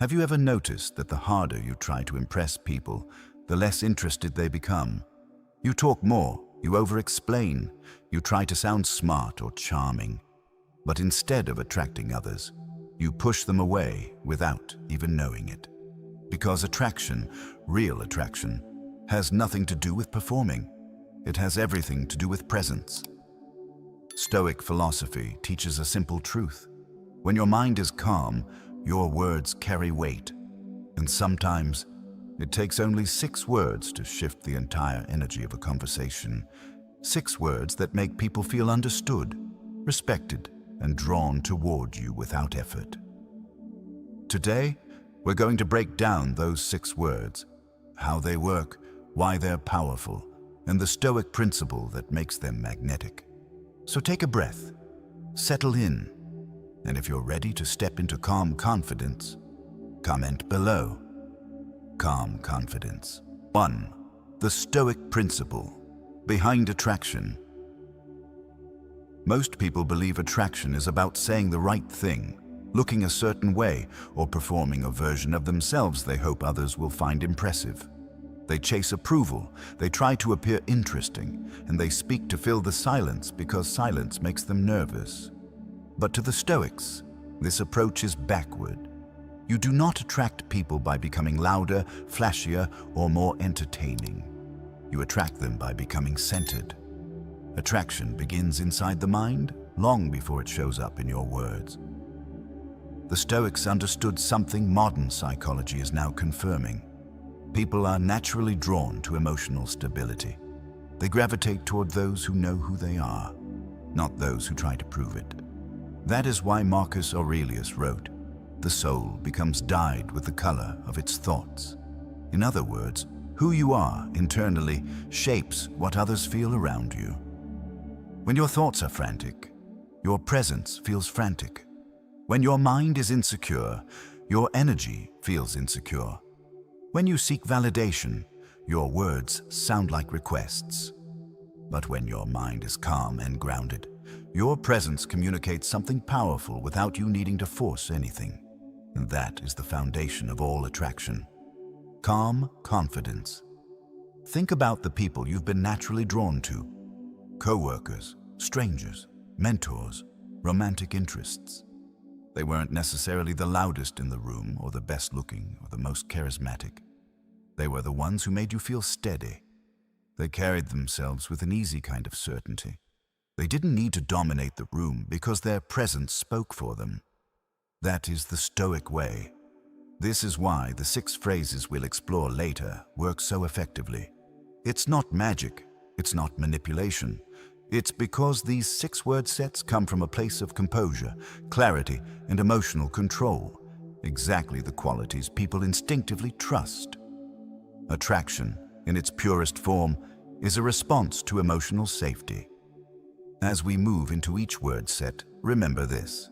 Have you ever noticed that the harder you try to impress people, the less interested they become? You talk more, you over-explain, you try to sound smart or charming. But instead of attracting others, you push them away without even knowing it. Because attraction, real attraction, has nothing to do with performing. It has everything to do with presence. Stoic philosophy teaches a simple truth. When your mind is calm, your words carry weight. And sometimes, it takes only 6 words to shift the entire energy of a conversation. 6 words that make people feel understood, respected, and drawn toward you without effort. Today, we're going to break down those 6 words, how they work, why they're powerful, and the Stoic principle that makes them magnetic. So take a breath, settle in, and if you're ready to step into calm confidence, comment below. Calm confidence. 1. The Stoic principle behind attraction. Most people believe attraction is about saying the right thing, looking a certain way, or performing a version of themselves they hope others will find impressive. They chase approval, they try to appear interesting, and they speak to fill the silence because silence makes them nervous. But to the Stoics, this approach is backward. You do not attract people by becoming louder, flashier, or more entertaining. You attract them by becoming centered. Attraction begins inside the mind, long before it shows up in your words. The Stoics understood something modern psychology is now confirming. People are naturally drawn to emotional stability. They gravitate toward those who know who they are, not those who try to prove it. That is why Marcus Aurelius wrote, "The soul becomes dyed with the color of its thoughts." In other words, who you are internally shapes what others feel around you. When your thoughts are frantic, your presence feels frantic. When your mind is insecure, your energy feels insecure. When you seek validation, your words sound like requests. But when your mind is calm and grounded, your presence communicates something powerful without you needing to force anything. And that is the foundation of all attraction. Calm confidence. Think about the people you've been naturally drawn to. Co-workers, strangers, mentors, romantic interests. They weren't necessarily the loudest in the room or the best looking or the most charismatic. They were the ones who made you feel steady. They carried themselves with an easy kind of certainty. They didn't need to dominate the room because their presence spoke for them. That is the Stoic way. This is why the 6 phrases we'll explore later work so effectively. It's not magic, it's not manipulation. It's because these 6 word sets come from a place of composure, clarity, and emotional control, exactly the qualities people instinctively trust. Attraction, in its purest form, is a response to emotional safety. As we move into each word set, remember this.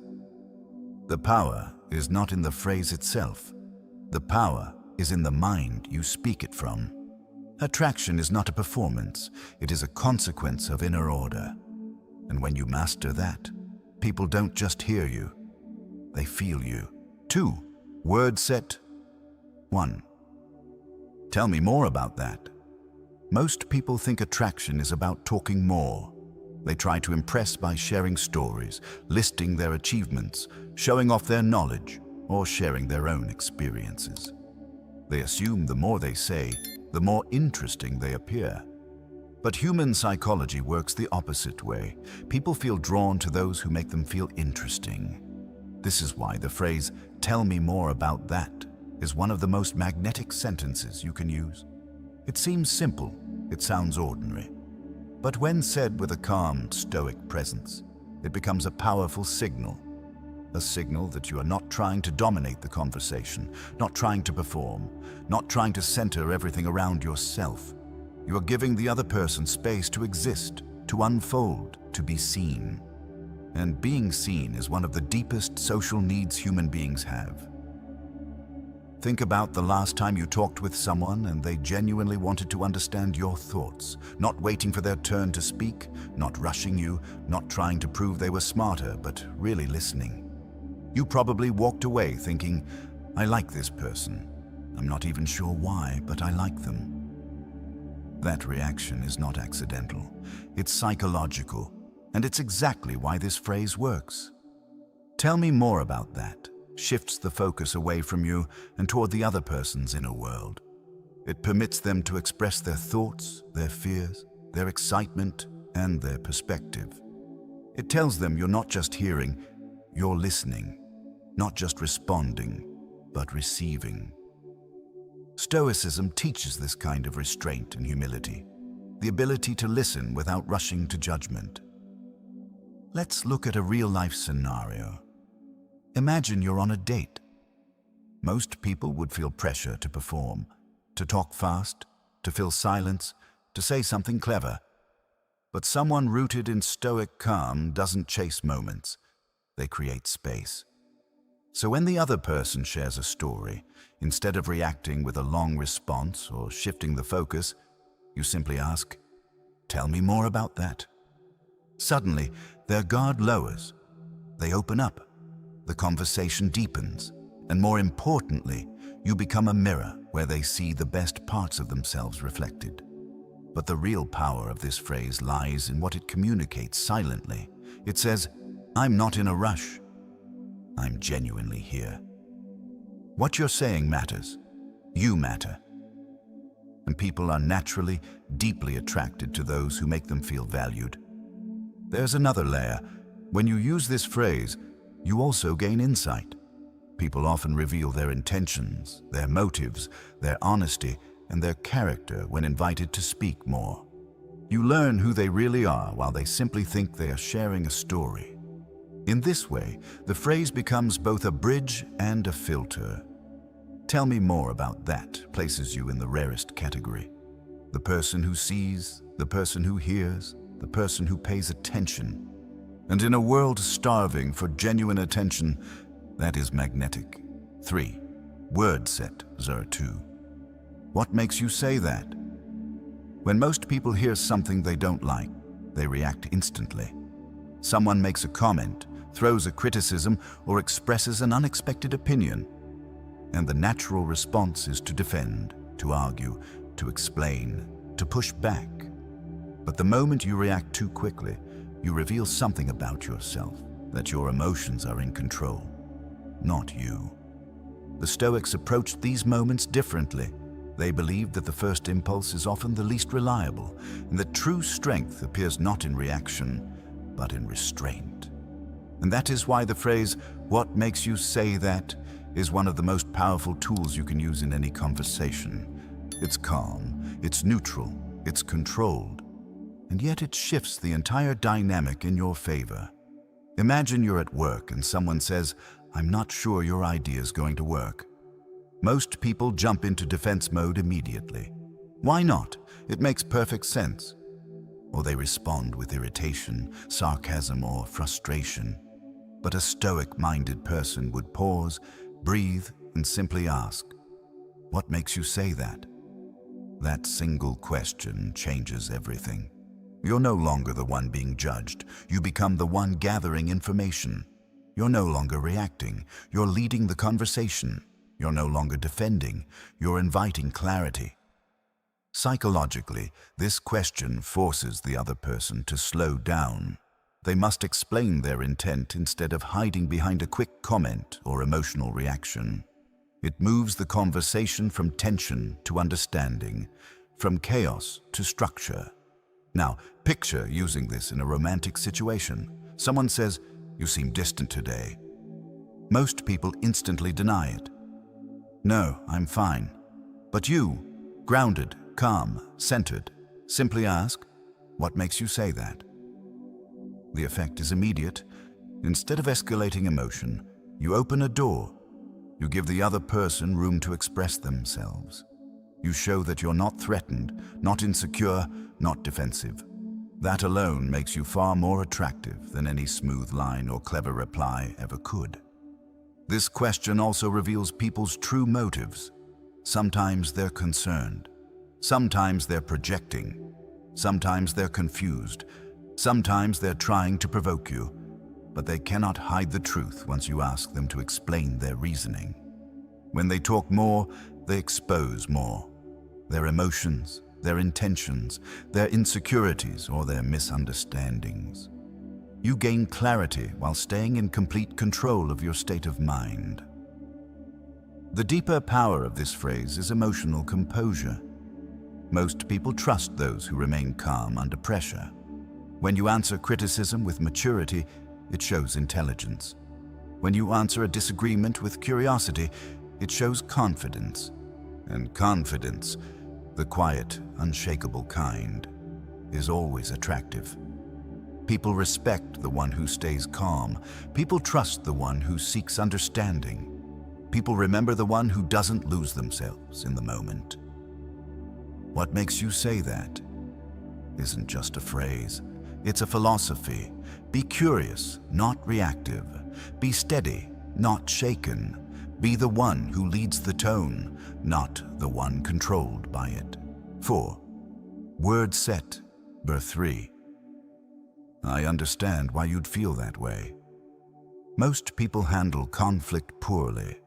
The power is not in the phrase itself. The power is in the mind you speak it from. Attraction is not a performance, it is a consequence of inner order. And when you master that, people don't just hear you, they feel you. 2. Word set 1. Tell me more about that. Most people think attraction is about talking more. They try to impress by sharing stories, listing their achievements, showing off their knowledge, or sharing their own experiences. They assume the more they say, the more interesting they appear. But human psychology works the opposite way. People feel drawn to those who make them feel interesting. This is why the phrase, "Tell me more about that," is one of the most magnetic sentences you can use. It seems simple, it sounds ordinary. But when said with a calm, stoic presence, it becomes a powerful signal. A signal that you are not trying to dominate the conversation, not trying to perform, not trying to center everything around yourself. You are giving the other person space to exist, to unfold, to be seen. And being seen is one of the deepest social needs human beings have. Think about the last time you talked with someone and they genuinely wanted to understand your thoughts, not waiting for their turn to speak, not rushing you, not trying to prove they were smarter, but really listening. You probably walked away thinking, I like this person. I'm not even sure why, but I like them. That reaction is not accidental. It's psychological, and it's exactly why this phrase works. Tell me more about that shifts the focus away from you and toward the other person's inner world. It permits them to express their thoughts, their fears, their excitement, and their perspective. It tells them you're not just hearing, you're listening, not just responding, but receiving. Stoicism teaches this kind of restraint and humility, the ability to listen without rushing to judgment. Let's look at a real-life scenario. Imagine you're on a date. Most people would feel pressure to perform, to talk fast, to fill silence, to say something clever. But someone rooted in stoic calm doesn't chase moments. They create space. So when the other person shares a story, instead of reacting with a long response or shifting the focus, you simply ask, "Tell me more about that." Suddenly, their guard lowers. They open up. The conversation deepens. And more importantly, you become a mirror where they see the best parts of themselves reflected. But the real power of this phrase lies in what it communicates silently. It says, "I'm not in a rush. I'm genuinely here." What you're saying matters. You matter. And people are naturally, deeply attracted to those who make them feel valued. There's another layer. When you use this phrase, you also gain insight. People often reveal their intentions, their motives, their honesty, and their character when invited to speak more. You learn who they really are while they simply think they are sharing a story. In this way, the phrase becomes both a bridge and a filter. Tell me more about that places you in the rarest category. The person who sees, the person who hears, the person who pays attention. And in a world starving for genuine attention, that is magnetic. 3. Word set, 02. What makes you say that? When most people hear something they don't like, they react instantly. Someone makes a comment, throws a criticism, or expresses an unexpected opinion. And the natural response is to defend, to argue, to explain, to push back. But the moment you react too quickly, you reveal something about yourself, that your emotions are in control, not you. The Stoics approached these moments differently. They believed that the first impulse is often the least reliable, and that true strength appears not in reaction, but in restraint. And that is why the phrase, "What makes you say that?" is one of the most powerful tools you can use in any conversation. It's calm, it's neutral, it's controlled, and yet it shifts the entire dynamic in your favor. Imagine you're at work and someone says, "I'm not sure your idea is going to work." Most people jump into defense mode immediately. Why not? It makes perfect sense. Or they respond with irritation, sarcasm, or frustration. But a stoic-minded person would pause, breathe, and simply ask, "What makes you say that?" That single question changes everything. You're no longer the one being judged. You become the one gathering information. You're no longer reacting. You're leading the conversation. You're no longer defending. You're inviting clarity. Psychologically, this question forces the other person to slow down. They must explain their intent instead of hiding behind a quick comment or emotional reaction. It moves the conversation from tension to understanding, from chaos to structure. Now, picture using this in a romantic situation. Someone says, "You seem distant today." Most people instantly deny it. "No, I'm fine." But you, grounded, calm, centered, simply ask, "What makes you say that?" The effect is immediate. Instead of escalating emotion, you open a door. You give the other person room to express themselves. You show that you're not threatened, not insecure, not defensive. That alone makes you far more attractive than any smooth line or clever reply ever could. This question also reveals people's true motives. Sometimes they're concerned. Sometimes they're projecting. Sometimes they're confused. Sometimes they're trying to provoke you. But they cannot hide the truth once you ask them to explain their reasoning. When they talk more, they expose more. Their emotions, their intentions, their insecurities, or their misunderstandings. You gain clarity while staying in complete control of your state of mind. The deeper power of this phrase is emotional composure. Most people trust those who remain calm under pressure. When you answer criticism with maturity, it shows intelligence. When you answer a disagreement with curiosity, it shows confidence. And confidence, the quiet, unshakable kind, is always attractive. People respect the one who stays calm. People trust the one who seeks understanding. People remember the one who doesn't lose themselves in the moment. What makes you say that isn't just a phrase. It's a philosophy. Be curious, not reactive. Be steady, not shaken. Be the one who leads the tone, not the one controlled by it. 4. Word set. Birth 3. I understand why you'd feel that way. Most people handle conflict poorly.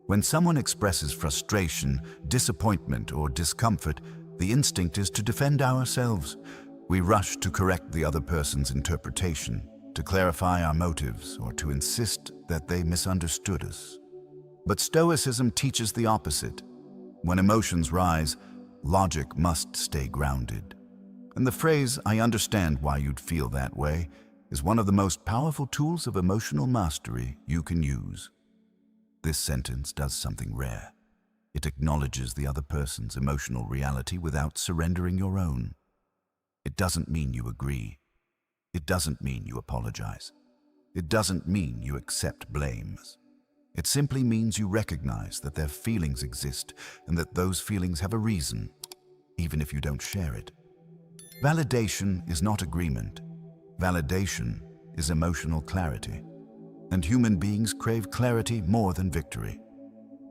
When someone expresses frustration, disappointment, or discomfort, the instinct is to defend ourselves. We rush to correct the other person's interpretation, to clarify our motives, or to insist that they misunderstood us. But Stoicism teaches the opposite. When emotions rise, logic must stay grounded. And the phrase, "I understand why you'd feel that way," is one of the most powerful tools of emotional mastery you can use. This sentence does something rare. It acknowledges the other person's emotional reality without surrendering your own. It doesn't mean you agree. It doesn't mean you apologize. It doesn't mean you accept blames. It simply means you recognize that their feelings exist and that those feelings have a reason, even if you don't share it. Validation is not agreement. Validation is emotional clarity. And human beings crave clarity more than victory.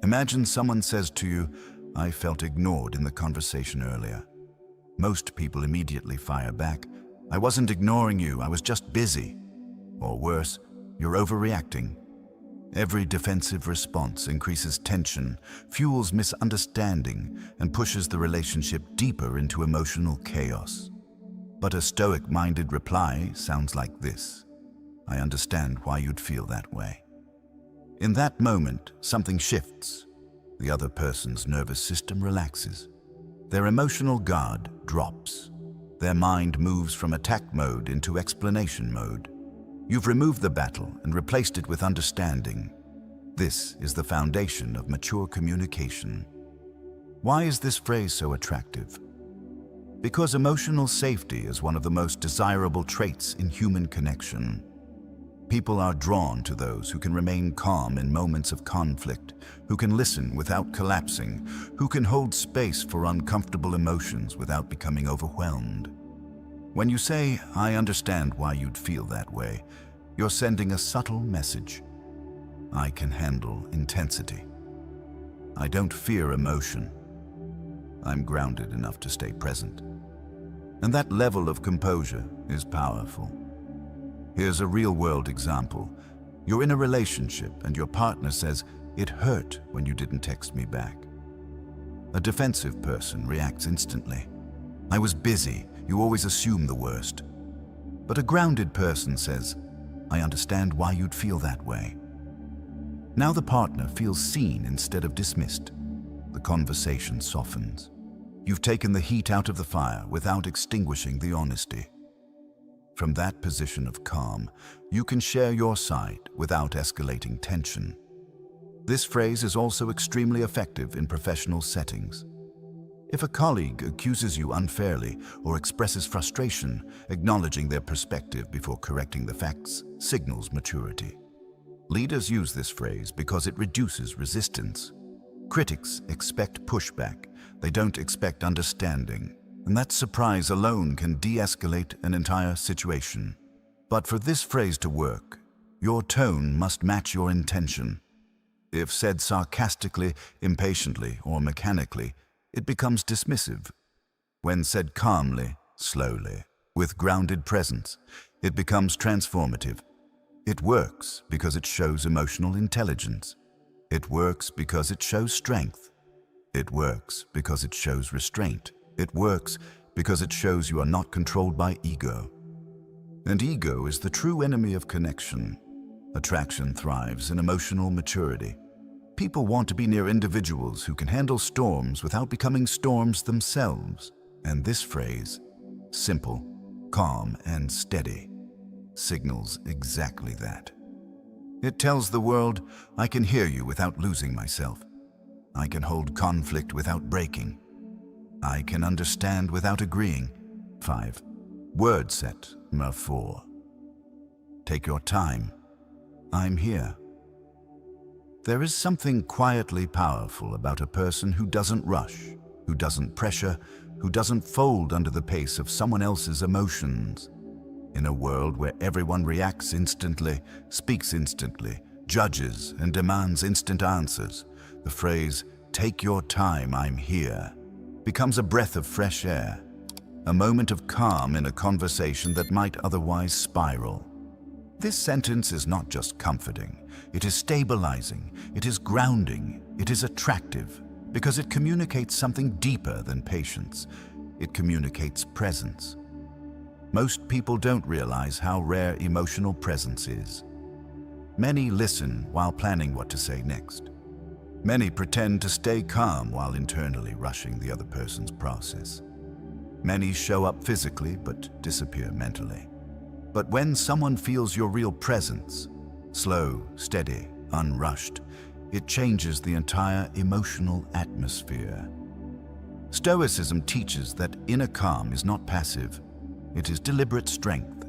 Imagine someone says to you, "I felt ignored in the conversation earlier." Most people immediately fire back, "I wasn't ignoring you, I was just busy." Or worse, "You're overreacting." Every defensive response increases tension, fuels misunderstanding, and pushes the relationship deeper into emotional chaos. But a Stoic-minded reply sounds like this: "I understand why you'd feel that way." In that moment, something shifts. The other person's nervous system relaxes. Their emotional guard drops. Their mind moves from attack mode into explanation mode. You've removed the battle and replaced it with understanding. This is the foundation of mature communication. Why is this phrase so attractive? Because emotional safety is one of the most desirable traits in human connection. People are drawn to those who can remain calm in moments of conflict, who can listen without collapsing, who can hold space for uncomfortable emotions without becoming overwhelmed. When you say, "I understand why you'd feel that way," you're sending a subtle message. I can handle intensity. I don't fear emotion. I'm grounded enough to stay present. And that level of composure is powerful. Here's a real-world example. You're in a relationship and your partner says, "It hurt when you didn't text me back." A defensive person reacts instantly. "I was busy, you always assume the worst." But a grounded person says, "I understand why you'd feel that way." Now the partner feels seen instead of dismissed. The conversation softens. You've taken the heat out of the fire without extinguishing the honesty. From that position of calm, you can share your side without escalating tension. This phrase is also extremely effective in professional settings. If a colleague accuses you unfairly or expresses frustration, acknowledging their perspective before correcting the facts signals maturity. Leaders use this phrase because it reduces resistance. Critics expect pushback. They don't expect understanding. And that surprise alone can de-escalate an entire situation. But for this phrase to work, your tone must match your intention. If said sarcastically, impatiently, or mechanically, it becomes dismissive. When said calmly, slowly, with grounded presence, it becomes transformative. It works because it shows emotional intelligence. It works because it shows strength. It works because it shows restraint. It works because it shows you are not controlled by ego. And ego is the true enemy of connection. Attraction thrives in emotional maturity. People want to be near individuals who can handle storms without becoming storms themselves. And this phrase, simple, calm, and steady, signals exactly that. It tells the world, I can hear you without losing myself. I can hold conflict without breaking. I can understand without agreeing. 5. Word set, 4. Take your time. I'm here. There is something quietly powerful about a person who doesn't rush, who doesn't pressure, who doesn't fold under the pace of someone else's emotions. In a world where everyone reacts instantly, speaks instantly, judges and demands instant answers, the phrase, "Take your time, I'm here," becomes a breath of fresh air, a moment of calm in a conversation that might otherwise spiral. This sentence is not just comforting, it is stabilizing, it is grounding, it is attractive, because it communicates something deeper than patience. It communicates presence. Most people don't realize how rare emotional presence is. Many listen while planning what to say next. Many pretend to stay calm while internally rushing the other person's process. Many show up physically but disappear mentally. But when someone feels your real presence, slow, steady, unrushed, it changes the entire emotional atmosphere. Stoicism teaches that inner calm is not passive. It is deliberate strength.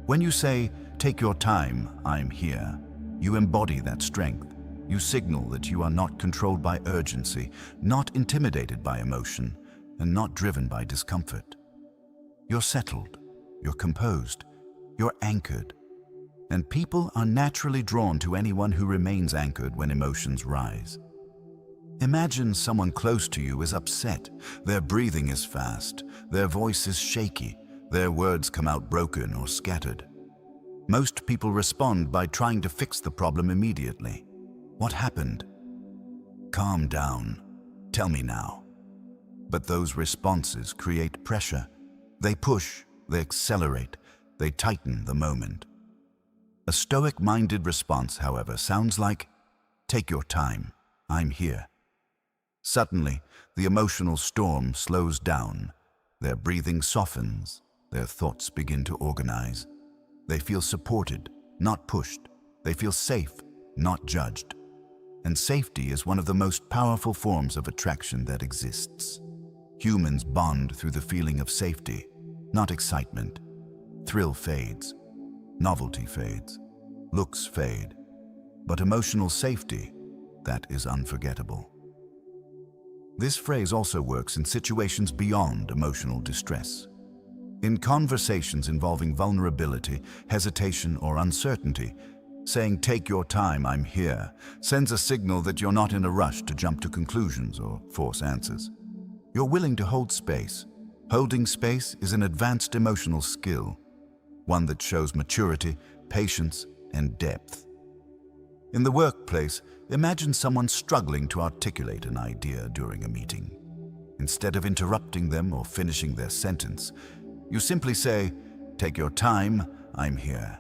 When you say, "Take your time, I'm here," you embody that strength. You signal that you are not controlled by urgency, not intimidated by emotion, and not driven by discomfort. You're settled, you're composed, you're anchored. And people are naturally drawn to anyone who remains anchored when emotions rise. Imagine someone close to you is upset, their breathing is fast, their voice is shaky, their words come out broken or scattered. Most people respond by trying to fix the problem immediately. What happened? Calm down. Tell me now. But those responses create pressure. They push, they accelerate, they tighten the moment. A Stoic-minded response, however, sounds like, "Take your time, I'm here." Suddenly, the emotional storm slows down. Their breathing softens. Their thoughts begin to organize. They feel supported, not pushed. They feel safe, not judged. And safety is one of the most powerful forms of attraction that exists. Humans bond through the feeling of safety, not excitement. Thrill fades. Novelty fades. Looks fade. But emotional safety, that is unforgettable. This phrase also works in situations beyond emotional distress. In conversations involving vulnerability, hesitation, or uncertainty, saying, "Take your time, I'm here," sends a signal that you're not in a rush to jump to conclusions or force answers. You're willing to hold space. Holding space is an advanced emotional skill, one that shows maturity, patience, and depth. In the workplace, imagine someone struggling to articulate an idea during a meeting. Instead of interrupting them or finishing their sentence, you simply say, "Take your time, I'm here."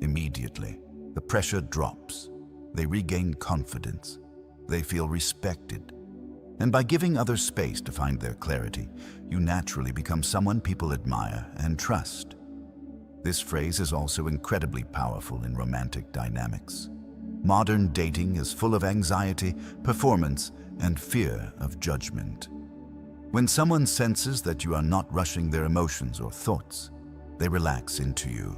Immediately, the pressure drops. They regain confidence. They feel respected. And by giving others space to find their clarity, you naturally become someone people admire and trust. This phrase is also incredibly powerful in romantic dynamics. Modern dating is full of anxiety, performance, and fear of judgment. When someone senses that you are not rushing their emotions or thoughts, they relax into you.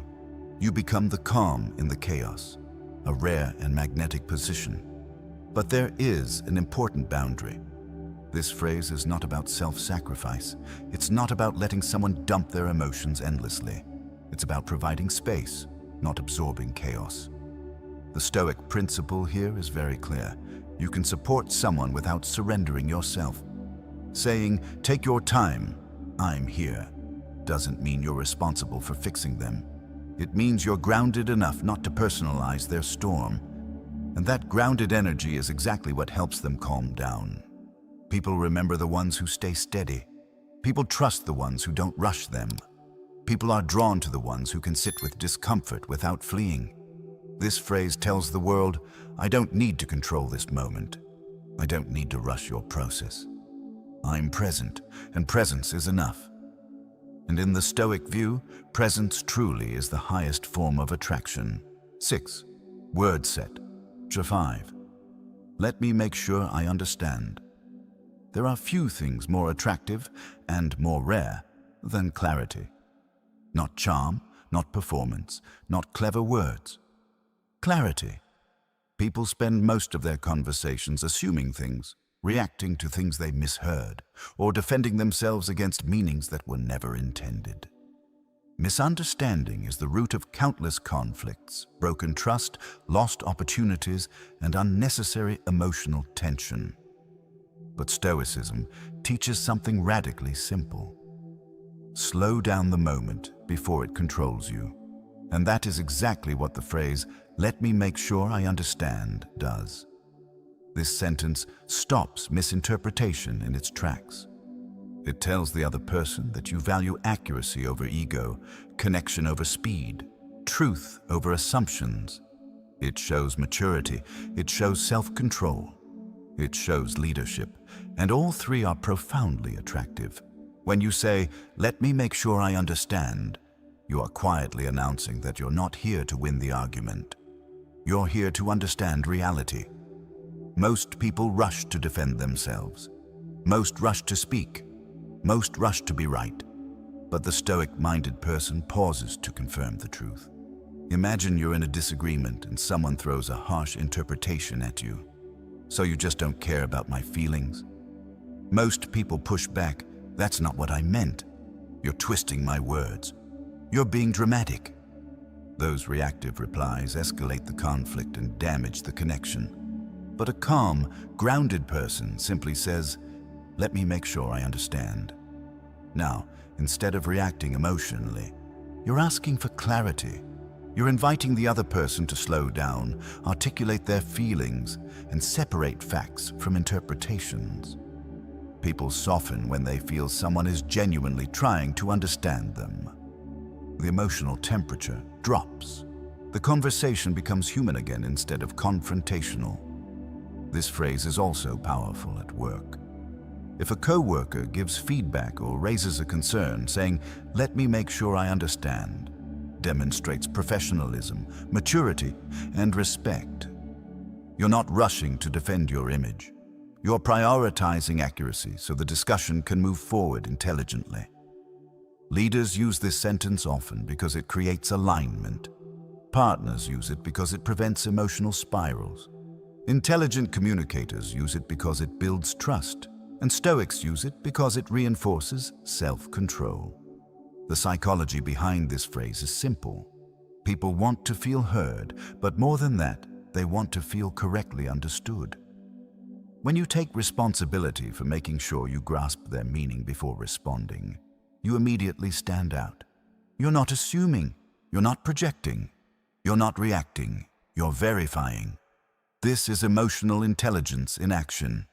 You become the calm in the chaos, a rare and magnetic position. But there is an important boundary. This phrase is not about self-sacrifice. It's not about letting someone dump their emotions endlessly. It's about providing space, not absorbing chaos. The Stoic principle here is very clear. You can support someone without surrendering yourself. Saying, "Take your time, I'm here," doesn't mean you're responsible for fixing them. It means you're grounded enough not to personalize their storm. And that grounded energy is exactly what helps them calm down. People remember the ones who stay steady. People trust the ones who don't rush them. People are drawn to the ones who can sit with discomfort without fleeing. This phrase tells the world, I don't need to control this moment. I don't need to rush your process. I'm present, and presence is enough. And in the Stoic view, presence truly is the highest form of attraction. 6. Word set. 5. Let me make sure I understand. There are few things more attractive and more rare than clarity. Not charm, not performance, not clever words. Clarity. People spend most of their conversations assuming things, reacting to things they misheard, or defending themselves against meanings that were never intended. Misunderstanding is the root of countless conflicts, broken trust, lost opportunities, and unnecessary emotional tension. But Stoicism teaches something radically simple. Slow down the moment before it controls you. And that is exactly what the phrase, "Let me make sure I understand," does. This sentence stops misinterpretation in its tracks. It tells the other person that you value accuracy over ego, connection over speed, truth over assumptions. It shows maturity, it shows self-control, it shows leadership, and all three are profoundly attractive. When you say, "Let me make sure I understand," you are quietly announcing that you're not here to win the argument. You're here to understand reality. Most people rush to defend themselves. Most rush to speak. Most rush to be right. But the Stoic-minded person pauses to confirm the truth. Imagine you're in a disagreement and someone throws a harsh interpretation at you. So you just don't care about my feelings? Most people push back. That's not what I meant. You're twisting my words. You're being dramatic. Those reactive replies escalate the conflict and damage the connection. But a calm, grounded person simply says, "Let me make sure I understand." Now, instead of reacting emotionally, you're asking for clarity. You're inviting the other person to slow down, articulate their feelings, and separate facts from interpretations. People soften when they feel someone is genuinely trying to understand them. The emotional temperature drops. The conversation becomes human again instead of confrontational. This phrase is also powerful at work. If a coworker gives feedback or raises a concern, saying, "Let me make sure I understand," demonstrates professionalism, maturity, and respect. You're not rushing to defend your image. You're prioritizing accuracy so the discussion can move forward intelligently. Leaders use this sentence often because it creates alignment. Partners use it because it prevents emotional spirals. Intelligent communicators use it because it builds trust. And Stoics use it because it reinforces self-control. The psychology behind this phrase is simple. People want to feel heard, but more than that, they want to feel correctly understood. When you take responsibility for making sure you grasp their meaning before responding, you immediately stand out. You're not assuming, you're not projecting, you're not reacting, you're verifying. This is emotional intelligence in action.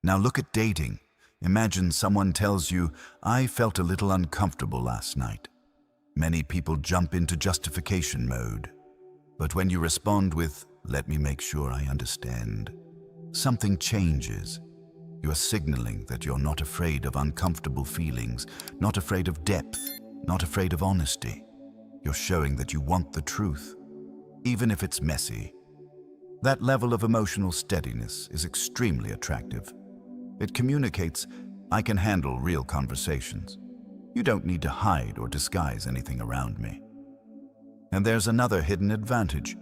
Now look at dating. Imagine someone tells you, "I felt a little uncomfortable last night." Many people jump into justification mode. But when you respond with, "Let me make sure I understand," something changes. You are signaling that you're not afraid of uncomfortable feelings, not afraid of depth, not afraid of honesty. You're showing that you want the truth, even if it's messy. That level of emotional steadiness is extremely attractive. It communicates, "I can handle real conversations. You don't need to hide or disguise anything around me." And there's another hidden advantage.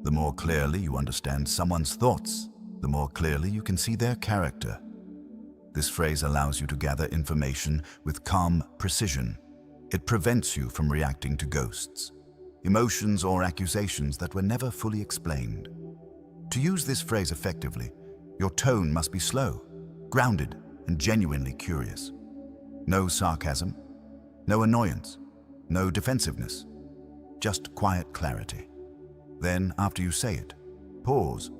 The more clearly you understand someone's thoughts, the more clearly you can see their character. This phrase allows you to gather information with calm precision. It prevents you from reacting to ghosts, emotions, or accusations that were never fully explained. To use this phrase effectively, your tone must be slow, grounded, and genuinely curious. No sarcasm, no annoyance, no defensiveness, just quiet clarity. Then, after you say it, Pause.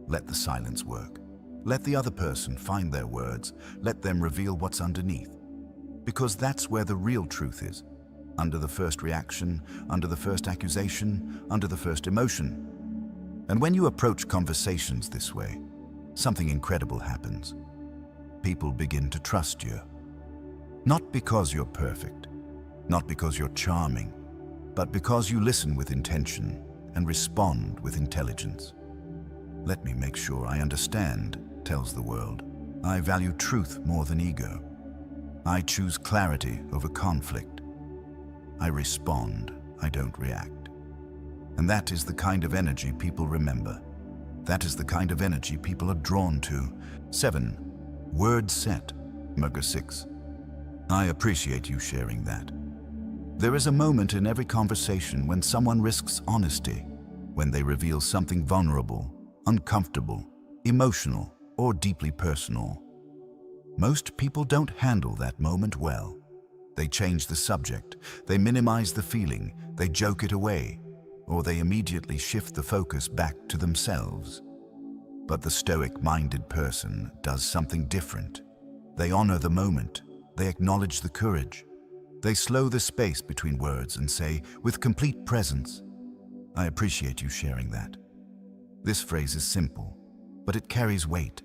Let the silence work. Let the other person find their words. Let them reveal what's underneath. Because that's where the real truth is. Under the first reaction, under the first accusation, under the first emotion. And when you approach conversations this way, something incredible happens. People begin to trust you. Not because you're perfect, not because you're charming, but because you listen with intention and respond with intelligence. Let me make sure I understand, tells the world. I value truth more than ego. I choose clarity over conflict. I respond, I don't react. And that is the kind of energy people remember. That is the kind of energy people are drawn to. 7. Word set. Marcus 6. I appreciate you sharing that. There is a moment in every conversation when someone risks honesty, when they reveal something vulnerable, uncomfortable, emotional, or deeply personal. Most people don't handle that moment well. They change the subject, they minimize the feeling, they joke it away, or they immediately shift the focus back to themselves. But the Stoic-minded person does something different. They honor the moment, they acknowledge the courage. They slow the space between words and say, with complete presence, I appreciate you sharing that. This phrase is simple, but it carries weight.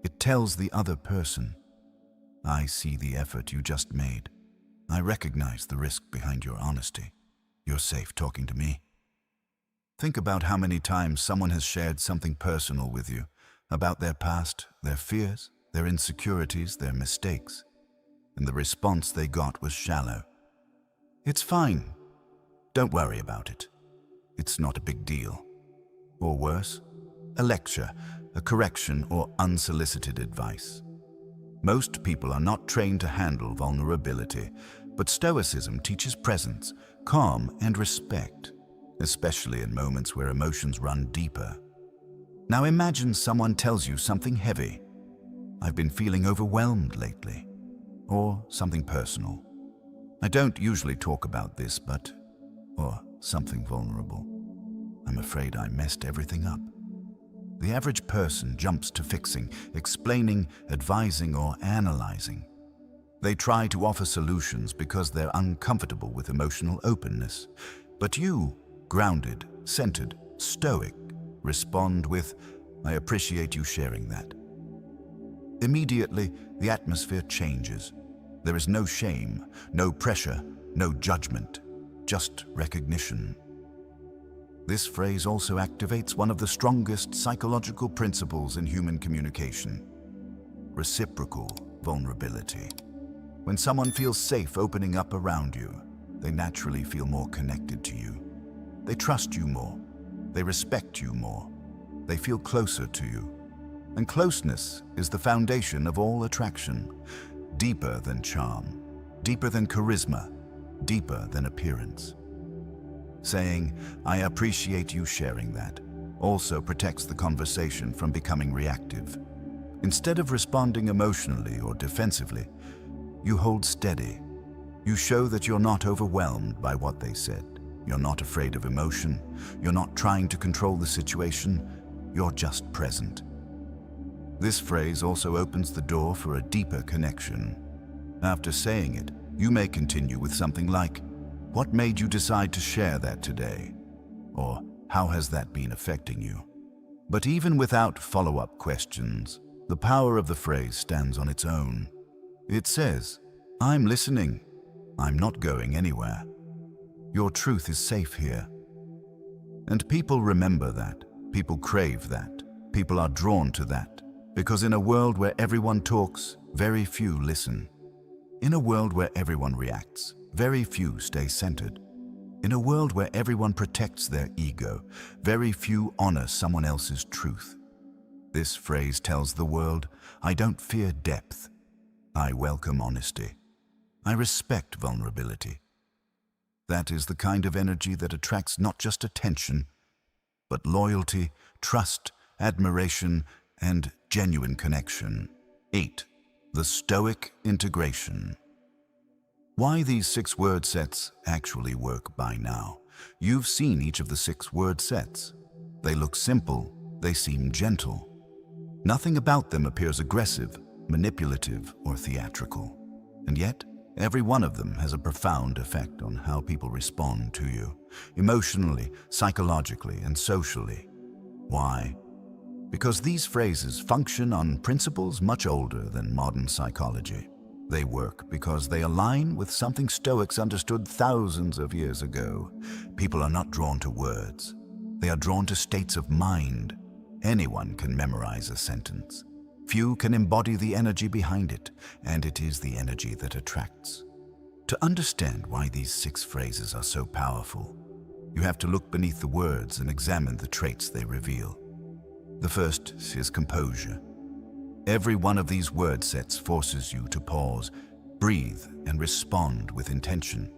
It tells the other person, I see the effort you just made. I recognize the risk behind your honesty. You're safe talking to me. Think about how many times someone has shared something personal with you, about their past, their fears, their insecurities, their mistakes, and the response they got was shallow. It's fine. Don't worry about it. It's not a big deal. Or worse, a lecture, a correction, or unsolicited advice. Most people are not trained to handle vulnerability, but Stoicism teaches presence, calm, and respect, especially in moments where emotions run deeper. Now imagine someone tells you something heavy. I've been feeling overwhelmed lately. Or something personal. I don't usually talk about this, but... Or something vulnerable. I'm afraid I messed everything up. The average person jumps to fixing, explaining, advising, or analyzing. They try to offer solutions because they're uncomfortable with emotional openness. But you, grounded, centered, stoic, respond with, I appreciate you sharing that. Immediately, the atmosphere changes. There is no shame, no pressure, no judgment, just recognition. This phrase also activates one of the strongest psychological principles in human communication: reciprocal vulnerability. When someone feels safe opening up around you, they naturally feel more connected to you. They trust you more. They respect you more. They feel closer to you. And closeness is the foundation of all attraction, deeper than charm, deeper than charisma, deeper than appearance. Saying, I appreciate you sharing that, also protects the conversation from becoming reactive. Instead of responding emotionally or defensively, you hold steady. You show that you're not overwhelmed by what they said. You're not afraid of emotion. You're not trying to control the situation. You're just present. This phrase also opens the door for a deeper connection. After saying it, you may continue with something like, what made you decide to share that today? Or how has that been affecting you? But even without follow-up questions, the power of the phrase stands on its own. It says, I'm listening. I'm not going anywhere. Your truth is safe here. And people remember that. People crave that. People are drawn to that. Because in a world where everyone talks, very few listen. In a world where everyone reacts, very few stay centered. In a world where everyone protects their ego, very few honor someone else's truth. This phrase tells the world, I don't fear depth. I welcome honesty. I respect vulnerability. That is the kind of energy that attracts not just attention, but loyalty, trust, admiration, and genuine connection. 8. The Stoic integration. Why these 6 word sets actually work by now. You've seen each of the 6 word sets. They look simple, They seem gentle. Nothing about them appears aggressive, manipulative, or theatrical. And yet, every one of them has a profound effect on how people respond to you, emotionally, psychologically, and socially. Why? Because these phrases function on principles much older than modern psychology. They work because they align with something Stoics understood thousands of years ago. People are not drawn to words. They are drawn to states of mind. Anyone can memorize a sentence. Few can embody the energy behind it, and it is the energy that attracts. To understand why these 6 phrases are so powerful, you have to look beneath the words and examine the traits they reveal. The first is composure. Every one of these word sets forces you to pause, breathe, and respond with intention.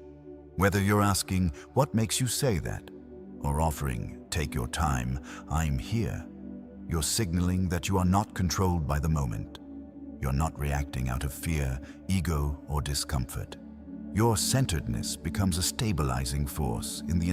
Whether you're asking, "What makes you say that?" or offering, "Take your time, I'm here," you're signaling that you are not controlled by the moment. You're not reacting out of fear, ego, or discomfort. Your centeredness becomes a stabilizing force in the